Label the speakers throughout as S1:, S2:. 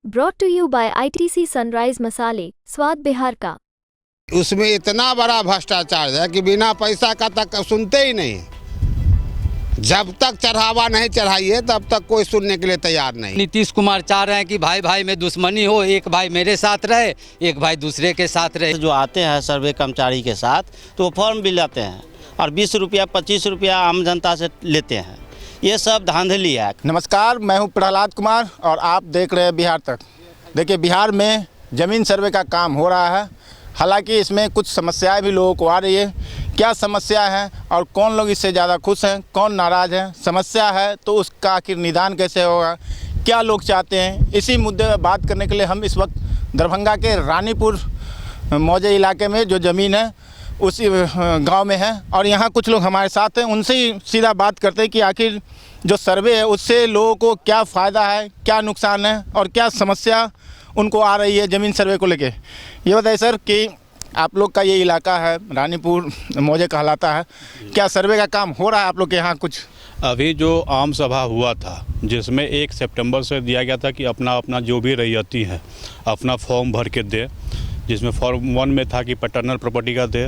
S1: Brought to you by ITC Sunrise मसाले, स्वाद बिहार का।
S2: उसमें इतना बड़ा भ्रष्टाचार है कि बिना पैसा का तक सुनते ही नहीं। जब तक चढ़ावा नहीं चढ़ाइए तब तक कोई सुनने के लिए तैयार नहीं।
S3: नीतीश कुमार चाह रहे हैं कि भाई भाई में दुश्मनी हो, एक भाई मेरे साथ रहे, एक भाई दूसरे के साथ रहे।
S4: जो आते हैं सर्वे कर्मचारी के साथ तो वो फॉर्म भी लाते हैं और 20 रुपया 25 रुपया आम जनता से लेते हैं। ये सब धांधली है।
S5: नमस्कार, मैं हूं प्रहलाद कुमार और आप देख रहे हैं बिहार तक। देखिए, बिहार में ज़मीन सर्वे का काम हो रहा है। हालांकि इसमें कुछ समस्याएं भी लोगों को आ रही है। क्या समस्या है और कौन लोग इससे ज़्यादा खुश हैं, कौन नाराज़ है? समस्या है तो उसका आखिर निदान कैसे होगा, क्या लोग चाहते हैं? इसी मुद्दे पर बात करने के लिए हम इस वक्त दरभंगा के रानीपुर मौजे इलाके में जो ज़मीन है उसी गांव में है और यहाँ कुछ लोग हमारे साथ हैं। उनसे ही सीधा बात करते हैं कि आखिर जो सर्वे है उससे लोगों को क्या फ़ायदा है, क्या नुकसान है और क्या समस्या उनको आ रही है ज़मीन सर्वे को लेके। ये बताइए सर कि आप लोग का ये इलाका है रानीपुर मौजे कहलाता है, क्या सर्वे का काम हो रहा है आप लोग के यहाँ? कुछ
S6: अभी जो आम सभा हुआ था जिसमें 1 सितंबर से दिया गया था कि अपना अपना जो भी रैयती है अपना फॉर्म भर के दे, जिसमें फॉर्म 1 में था कि पैटर्नल प्रॉपर्टी का दे,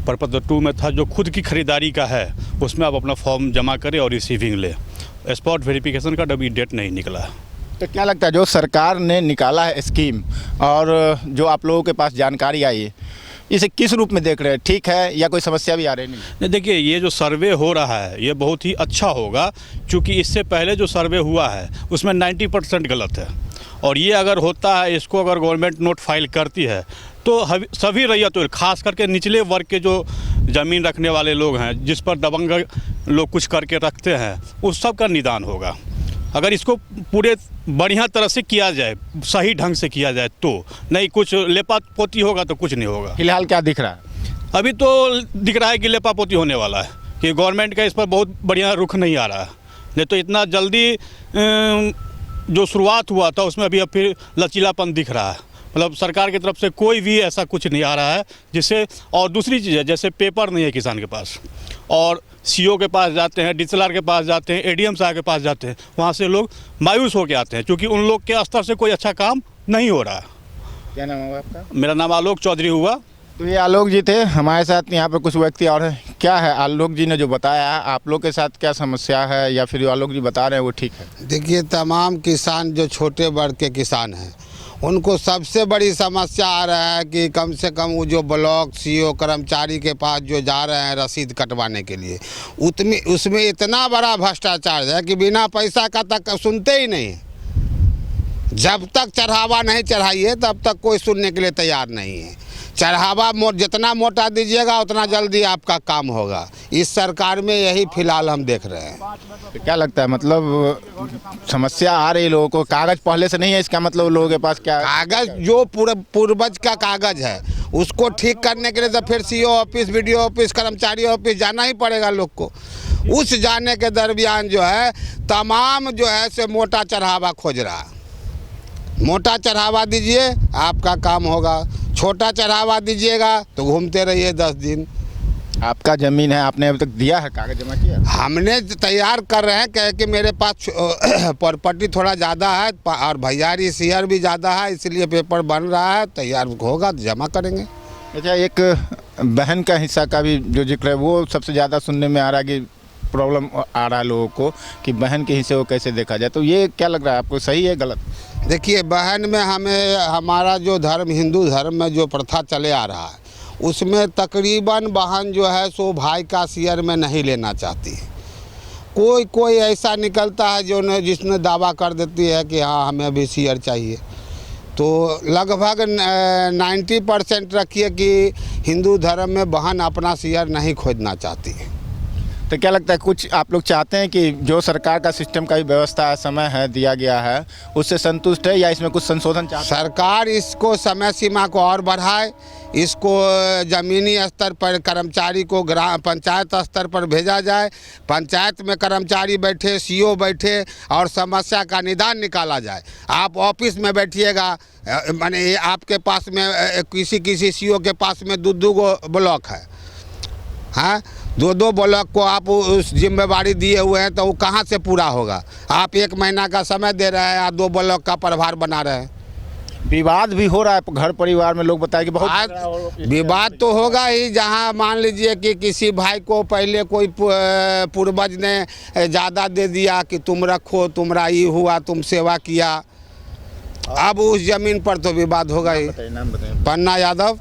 S6: पर्पस 2 में था जो खुद की खरीदारी का है उसमें आप अपना फॉर्म जमा करें और रिसीविंग ले। स्पॉट वेरिफिकेशन का अभी डेट नहीं निकला।
S5: तो क्या लगता है जो सरकार ने निकाला है स्कीम और जो आप लोगों के पास जानकारी आई है, इसे किस रूप में देख रहे हैं? ठीक है या कोई समस्या भी आ रही नहीं?
S6: देखिए, ये जो सर्वे हो रहा है ये बहुत ही अच्छा होगा, क्योंकि इससे पहले जो सर्वे हुआ है उसमें 90% गलत है और ये अगर होता है, इसको अगर गवर्नमेंट नोट फाइल करती है तो सभी रैयतों, खास करके निचले वर्ग के जो ज़मीन रखने वाले लोग हैं, जिस पर दबंग लोग कुछ करके रखते हैं, उस सब का निदान होगा। अगर इसको पूरे बढ़िया तरह से किया जाए, सही ढंग से किया जाए तो, नहीं कुछ लेपा पोती होगा तो कुछ नहीं होगा।
S5: फिलहाल क्या दिख रहा है?
S6: अभी तो दिख रहा है कि लेपा पोती होने वाला है, कि गवर्नमेंट का इस पर बहुत बढ़िया रुख नहीं आ रहा है। नहीं तो इतना जल्दी जो शुरुआत हुआ था उसमें अभी अब फिर लचीलापन दिख रहा है। मतलब सरकार की तरफ से कोई भी ऐसा कुछ नहीं आ रहा है जिससे। और दूसरी चीज़ है, जैसे पेपर नहीं है किसान के पास और सीओ के पास जाते हैं, डीएसएलआर के पास जाते हैं, एडीएम साहब के पास जाते हैं, वहाँ से लोग मायूस होकर आते हैं क्योंकि उन लोग के स्तर से कोई अच्छा काम नहीं हो रहा है।
S5: क्या नाम है आपका?
S6: मेरा नाम आलोक चौधरी हुआ।
S5: तो ये आलोक जी थे हमारे साथ। यहाँ पर कुछ व्यक्ति और हैं। क्या है आलोक जी ने जो बताया, आप लोग के साथ क्या समस्या है या फिर आलोक जी बता रहे हैं वो ठीक है?
S2: देखिए, तमाम किसान जो छोटे वर्ग के किसान हैं उनको सबसे बड़ी समस्या आ रहा है कि कम से कम वो जो ब्लॉक सीओ कर्मचारी के पास जो जा रहे हैं रसीद कटवाने के लिए, उसमें इतना बड़ा भ्रष्टाचार है कि बिना पैसा का तक सुनते ही नहीं। जब तक चढ़ावा नहीं चढ़ाइए तब तक कोई सुनने के लिए तैयार नहीं है। चढ़ावा जितना मोटा दीजिएगा उतना जल्दी आपका काम होगा। इस सरकार में यही फिलहाल हम देख रहे हैं।
S5: तो क्या लगता है, मतलब समस्या आ रही लोगों को? कागज पहले से नहीं है, इसका मतलब लोगों के पास क्या?
S2: कागज जो पूर्वज का कागज है उसको ठीक करने के लिए तो फिर सीओ ऑफिस, वीडियो ऑफिस, कर्मचारी ऑफिस जाना ही पड़ेगा लोग को। उस जाने के दरमियान जो है तमाम जो है से मोटा चढ़ावा खोज रहा है। मोटा चढ़ावा दीजिए आपका काम होगा, छोटा चढ़ावा दीजिएगा तो घूमते रहिए 10 दिन।
S5: आपका ज़मीन है, आपने अभी तक दिया है, कागज जमा किया?
S2: हमने तैयार कर रहे हैं कि मेरे पास प्रॉपर्टी थोड़ा ज़्यादा है और भैयारी शेयर भी ज़्यादा है, इसलिए पेपर बन रहा है, तैयार होगा तो जमा करेंगे।
S5: अच्छा, एक बहन का हिस्सा का भी जो जिक्र है वो सबसे ज़्यादा सुनने में आ रहा है कि प्रॉब्लम आ रहा है लोगों को कि बहन के हिस्से को कैसे देखा जाए। तो ये क्या लग रहा है आपको, सही है गलत?
S2: देखिए, बहन में हमारा जो धर्म, हिंदू धर्म में जो प्रथा चले आ रहा है उसमें तकरीबन बहन जो है सो भाई का शेयर में नहीं लेना चाहती है। कोई ऐसा निकलता है जिसने दावा कर देती है कि हाँ हमें भी शेयर चाहिए। तो लगभग 90% रखिए कि हिंदू धर्म में बहन अपना शेयर नहीं खोजना चाहती है।
S5: तो क्या लगता है, कुछ आप लोग चाहते हैं कि जो सरकार का सिस्टम का भी व्यवस्था है, समय है दिया गया है, उससे संतुष्ट है या इसमें कुछ संशोधन चाहते हैं?
S2: सरकार इसको समय सीमा को और बढ़ाए, इसको ज़मीनी स्तर पर कर्मचारी को ग्राम पंचायत स्तर पर भेजा जाए, पंचायत में कर्मचारी बैठे, सीओ बैठे और समस्या का निदान निकाला जाए। आप ऑफिस में बैठिएगा, माने आपके पास में किसी सीओ के पास में 2 गो ब्लॉक है, हाँ 2 ब्लॉक को आप उस जिम्मेवारी दिए हुए हैं तो वो कहाँ से पूरा होगा? आप 1 महीना का समय दे रहे हैं और 2 ब्लॉक का प्रभार बना रहे हैं।
S5: विवाद भी हो रहा है घर परिवार में, लोग बताए कि बहुत
S2: विवाद तो होगा ही। जहां मान लीजिए कि किसी भाई को पहले कोई पूर्वज ने ज़्यादा दे दिया कि तुम रखो, तुम्हारा ये हुआ, तुम सेवा किया, अब उस जमीन पर तो विवाद होगा ही।
S5: नाम बताइए।
S2: पन्ना यादव।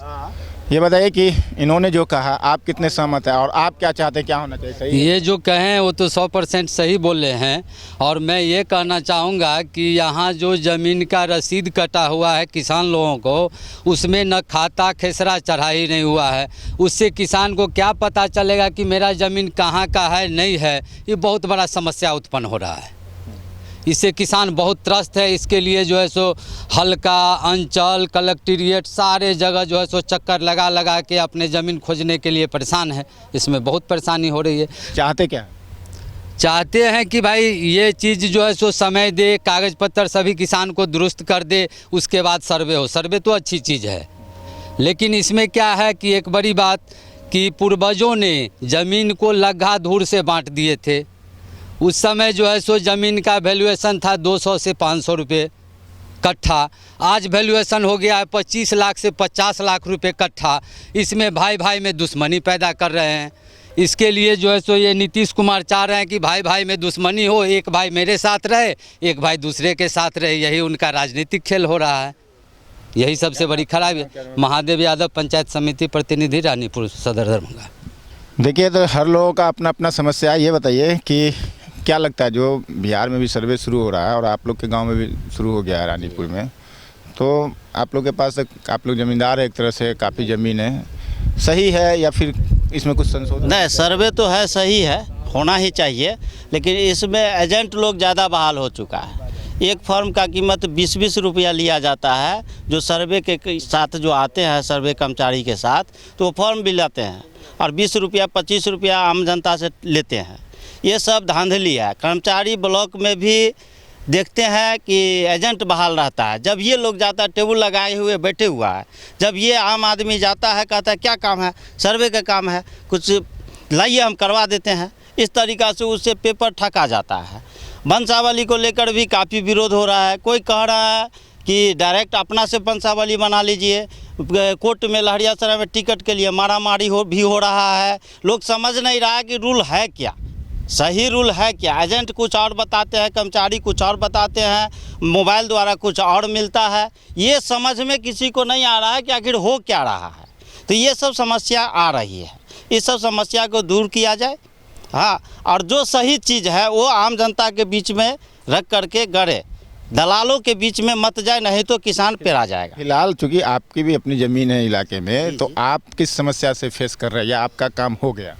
S5: ये बताइए कि इन्होंने जो कहा आप कितने सहमत हैं और आप क्या चाहते हैं, क्या होना चाहिए? सही है?
S3: ये जो कहें वो तो 100% सही बोले हैं। और मैं ये कहना चाहूँगा कि यहाँ जो ज़मीन का रसीद कटा हुआ है किसान लोगों को, उसमें न खाता खेसरा चढ़ाई नहीं हुआ है। उससे किसान को क्या पता चलेगा कि मेरा ज़मीन कहाँ का है नहीं है। ये बहुत बड़ा समस्या उत्पन्न हो रहा है। इससे किसान बहुत त्रस्त है। इसके लिए जो है सो हल्का अंचल कलेक्ट्रेट सारे जगह जो है सो चक्कर लगा लगा के अपने ज़मीन खोजने के लिए परेशान है। इसमें बहुत परेशानी हो रही है।
S5: चाहते क्या?
S3: चाहते हैं कि भाई ये चीज़ जो है सो समय दे, कागज़ पत्तर सभी किसान को दुरुस्त कर दे, उसके बाद सर्वे हो। सर्वे तो अच्छी चीज़ है, लेकिन इसमें क्या है कि एक बड़ी बात कि पूर्वजों ने ज़मीन को लग्गा धूर से बांट दिए थे। उस समय जो है सो ज़मीन का वैल्यूएशन था 200 से 500 रुपये कट्ठा। आज वैल्यूएशन हो गया है 25 लाख से 50 लाख रुपए कट्ठा। इसमें भाई भाई में दुश्मनी पैदा कर रहे हैं। इसके लिए जो है सो ये नीतीश कुमार चाह रहे हैं कि भाई भाई में दुश्मनी हो, एक भाई मेरे साथ रहे, एक भाई दूसरे के साथ रहे। यही उनका राजनीतिक खेल हो रहा है। यही सबसे बड़ी खराबी है। महादेव यादव, पंचायत समिति प्रतिनिधि, रानीपुर सदर दरभंगा।
S5: देखिए, तो हर लोगों का अपना अपना समस्या है। ये बताइए कि क्या लगता है, जो बिहार में भी सर्वे शुरू हो रहा है और आप लोग के गांव में भी शुरू हो गया है रानीपुर में, तो आप लोग के पास आप लोग ज़मींदार है, एक तरह से काफ़ी ज़मीन है, सही है या फिर इसमें कुछ संशोधन?
S4: नहीं, सर्वे तो है, सही है, होना ही चाहिए, लेकिन इसमें एजेंट लोग ज़्यादा बहाल हो चुका है। एक फॉर्म का कीमत 20-20 रुपया लिया जाता है। जो सर्वे के साथ जो आते हैं, सर्वे कर्मचारी के साथ, तो वो फॉर्म भी लाते हैं और 20 रुपया 25 रुपया आम जनता से लेते हैं। ये सब धांधली है। कर्मचारी ब्लॉक में भी देखते हैं कि एजेंट बहाल रहता है। जब ये लोग जाता है, टेबल लगाए हुए बैठे हुआ है, जब ये आम आदमी जाता है, कहता है क्या काम है, सर्वे का काम है, कुछ लाइए हम करवा देते हैं। इस तरीक़ा से उससे पेपर ठका जाता है। वंशावली को लेकर भी काफ़ी विरोध हो रहा है। कोई कह रहा है कि डायरेक्ट अपना से वंशावली बना लीजिए। कोर्ट में लहरियासराय में टिकट के लिए मारामारी भी हो रहा है। लोग समझ नहीं रहा है कि रूल है क्या, सही रूल है क्या। एजेंट कुछ और बताते हैं, कर्मचारी कुछ और बताते हैं, मोबाइल द्वारा कुछ और मिलता है। ये समझ में किसी को नहीं आ रहा है कि आखिर हो क्या रहा है। तो ये सब समस्या आ रही है। इस सब समस्या को दूर किया जाए। हाँ, और जो सही चीज़ है वो आम जनता के बीच में रख करके गड़े, दलालों के बीच में मत जाए, नहीं तो किसान पेरा जाएगा।
S5: फिलहाल चूँकि आपकी भी अपनी ज़मीन है इलाके में, तो आप किस समस्या से फेस कर रहे हैं या आपका काम हो गया?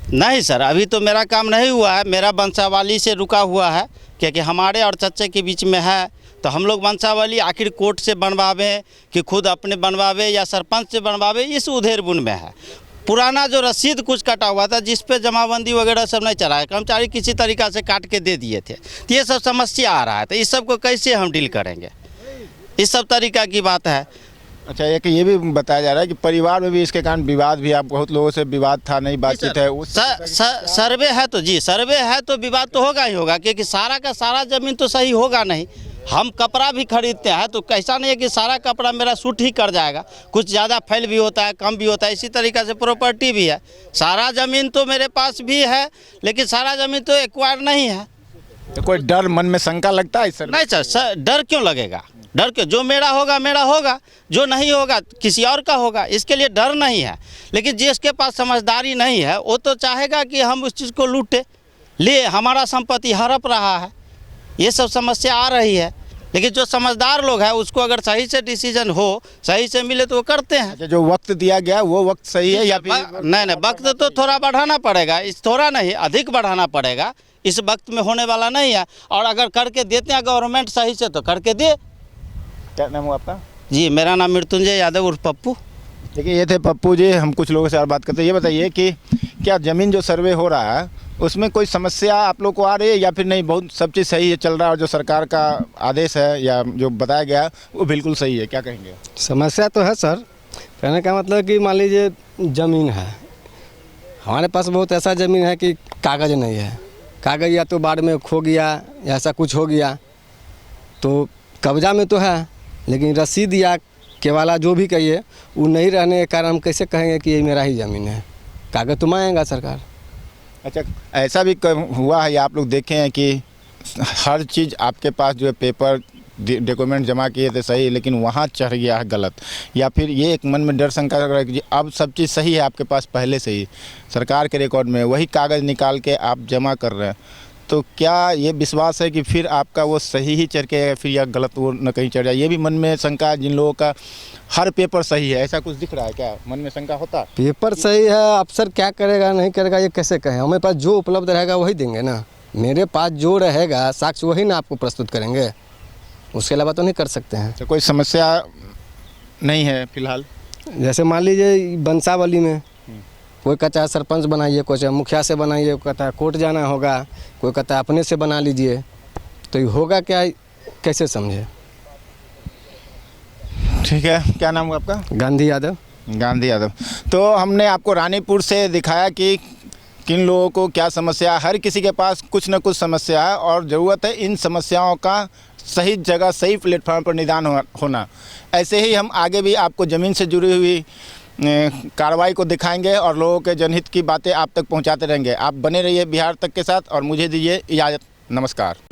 S4: नहीं सर, अभी तो मेरा काम नहीं हुआ है। मेरा वंशावली से रुका हुआ है, क्योंकि हमारे और चच्चे के बीच में है। तो हम लोग वंशावली आखिर कोर्ट से बनवावे कि खुद अपने बनवावे या सरपंच से बनवावे, इस उधेड़-बुन में है। पुराना जो रसीद कुछ कटा हुआ था, जिस पे जमाबंदी वगैरह सब नहीं चला है, कर्मचारी किसी तरीक़ा से काट के दे दिए थे। तो ये सब समस्या आ रहा है। तो इस सब को कैसे हम डील करेंगे, इस सब तरीक़ा की बात है।
S5: अच्छा, एक ये भी बताया जा रहा है कि परिवार में भी इसके कारण विवाद भी, आप बहुत लोगों से विवाद था, नहीं बातचीत है उस
S4: सर्वे है तो जी, सर्वे है तो विवाद तो होगा ही होगा, क्योंकि सारा का सारा ज़मीन तो सही होगा नहीं। हम कपड़ा भी खरीदते हैं तो कैसा नहीं है कि सारा कपड़ा मेरा सूट ही कर जाएगा। कुछ ज़्यादा फैल भी होता है, कम भी होता है। इसी तरीक़े से प्रॉपर्टी भी है। सारा ज़मीन तो मेरे पास भी है, लेकिन सारा ज़मीन तो एक्वायर नहीं है।
S5: तो कोई डर मन में शंका लगता है सर?
S4: नहीं सर, डर क्यों लगेगा? डर क्यों? जो मेरा होगा मेरा होगा, जो नहीं होगा किसी और का होगा। इसके लिए डर नहीं है। लेकिन जिसके पास समझदारी नहीं है वो तो चाहेगा कि हम उस चीज़ को लूटे, ले हमारा संपत्ति हड़प रहा है। ये सब समस्या आ रही है। लेकिन जो समझदार लोग हैं उसको अगर सही से डिसीजन हो, सही से मिले तो वो करते हैं।
S5: अच्छा, जो वक्त दिया गया वो वक्त सही है या फिर?
S4: नहीं, वक्त तो थोड़ा बढ़ाना पड़ेगा। इस थोड़ा नहीं, अधिक बढ़ाना पड़ेगा। इस वक्त में होने वाला नहीं है। और अगर करके देते हैं गवर्नमेंट सही से तो करके दे।
S5: क्या नाम हुआ आपका?
S4: जी, मेरा नाम मृत्युंजय यादव उर्फ पप्पू।
S5: देखिए, ये थे पप्पू जी। हम कुछ लोगों से और बात करते हैं। ये बताइए कि क्या ज़मीन जो सर्वे हो रहा है उसमें कोई समस्या आप लोग को आ रही है या फिर नहीं, बहुत सब चीज़ सही है, चल रहा है, और जो सरकार का आदेश है या जो बताया गया वो बिल्कुल सही है? क्या कहेंगे?
S7: समस्या तो है सर। कहने का मतलब कि मान लीजिए ज़मीन है हमारे पास, बहुत ऐसा ज़मीन है कि कागज़ नहीं है। कागज़ या तो बाढ़ में खो गया या ऐसा कुछ हो गया, तो कब्जा में तो है लेकिन रसीद या केवाला जो भी कहिए वो नहीं रहने के कारण हम कैसे कहेंगे कि ये मेरा ही ज़मीन है। कागज़ तो मांगेगा सरकार।
S5: अच्छा, ऐसा भी हुआ है या आप लोग देखे हैं कि हर चीज़ आपके पास जो है पेपर डॉक्यूमेंट जमा किए थे सही, लेकिन वहाँ चढ़ गया है गलत, या फिर ये एक मन में डर शंका लग रहा है कि अब सब चीज़ सही है आपके पास पहले से ही सरकार के रिकॉर्ड में वही कागज़ निकाल के आप जमा कर रहे हैं, तो क्या ये विश्वास है कि फिर आपका वो सही ही चढ़ के फिर या गलत वो न कहीं चढ़ जाए? ये भी मन में शंका जिन लोगों का हर पेपर सही है, ऐसा कुछ दिख रहा है क्या? मन में शंका होता है
S7: पेपर सही है, अफसर क्या करेगा नहीं करेगा ये कैसे कहें? हमें पास जो उपलब्ध रहेगा वही देंगे ना। मेरे पास जो रहेगा साक्ष्य वही ना आपको प्रस्तुत करेंगे, उसके अलावा तो नहीं कर सकते हैं।
S5: तो कोई समस्या नहीं है फिलहाल?
S7: जैसे मान लीजिए बंसावली में कोई कहता है सरपंच बनाइए, कोई चाहे मुखिया से बनाइए, कोई कहता है कोर्ट जाना होगा, कोई कहता है अपने से बना लीजिए, तो ये होगा क्या, कैसे समझे?
S5: ठीक है, क्या नाम है आपका?
S7: गांधी यादव।
S5: गांधी यादव। तो हमने आपको रानीपुर से दिखाया कि किन लोगों को क्या समस्या है। हर किसी के पास कुछ न कुछ समस्या है और ज़रूरत है इन समस्याओं का सही जगह सही प्लेटफॉर्म पर निदान होना। ऐसे ही हम आगे भी आपको ज़मीन से जुड़ी हुई कार्रवाई को दिखाएंगे और लोगों के जनहित की बातें आप तक पहुंचाते रहेंगे। आप बने रहिए बिहार तक के साथ और मुझे दीजिए इजाज़त। नमस्कार।